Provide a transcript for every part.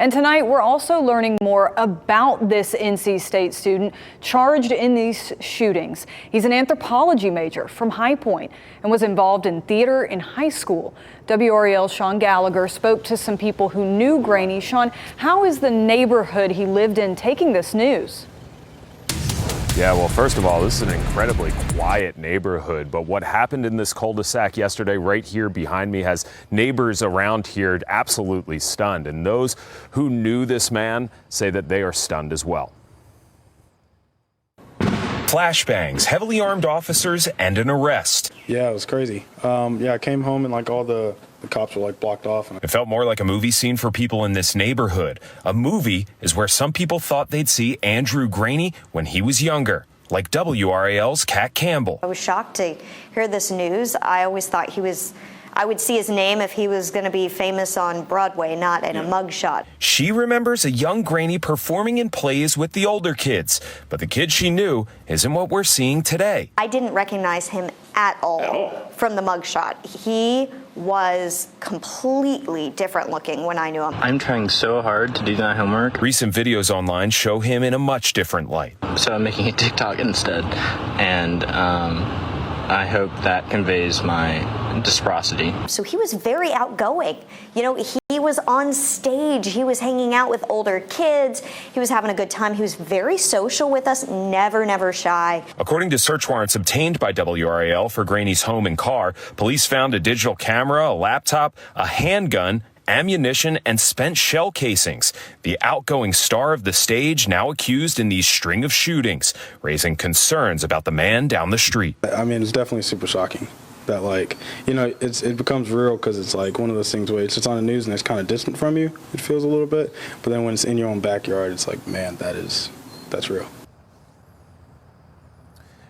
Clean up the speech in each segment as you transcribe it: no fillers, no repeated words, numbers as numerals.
And tonight, we're also learning more about this NC State student charged in these shootings. He's an anthropology major from High Point and was involved in theater in high school. WRAL's Sean Gallagher spoke to some people who knew Graney. Sean, how is the neighborhood he lived in taking this news? Yeah, well, first of all, this is an incredibly quiet neighborhood, but what happened in this cul-de-sac yesterday right here behind me has neighbors around here absolutely stunned. And those who knew this man say that they are stunned as well. Flashbangs, heavily armed officers, and an arrest. Yeah, it was crazy. I came home and all the cops were blocked off. It felt more like a movie scene for people in this neighborhood. A movie is where some people thought they'd see Andrew Graney when he was younger, like WRAL's Kat Campbell. I was shocked to hear this news. I always thought I would see his name if he was going to be famous on Broadway, not in a mugshot. She remembers a young Graney performing in plays with the older kids, but the kid she knew isn't what we're seeing today. I didn't recognize him at all from the mugshot. He was completely different looking when I knew him. I'm trying so hard to do my homework. Recent videos online show him in a much different light. So I'm making a TikTok instead, and I hope that conveys my disprosity. So he was very outgoing. You know, he was on stage. He was hanging out with older kids. He was having a good time. He was very social with us, never shy. According to search warrants obtained by WRAL for Graney's home and car, police found a digital camera, a laptop, a handgun, ammunition, and spent shell casings. The outgoing star of the stage now accused in these string of shootings, raising concerns about the man down the street. I mean, it's definitely super shocking that it becomes real because it's one of those things where it's just on the news and it's kind of distant from you. It feels a little bit, but then when it's in your own backyard, it's man, that's real.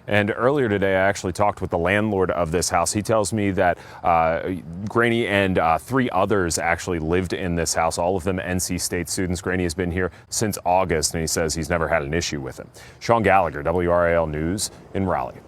And earlier today, I actually talked with the landlord of this house. He tells me that Graney and 3 others actually lived in this house, all of them NC State students. Graney has been here since August, and he says he's never had an issue with him. Sean Gallagher, WRAL News in Raleigh.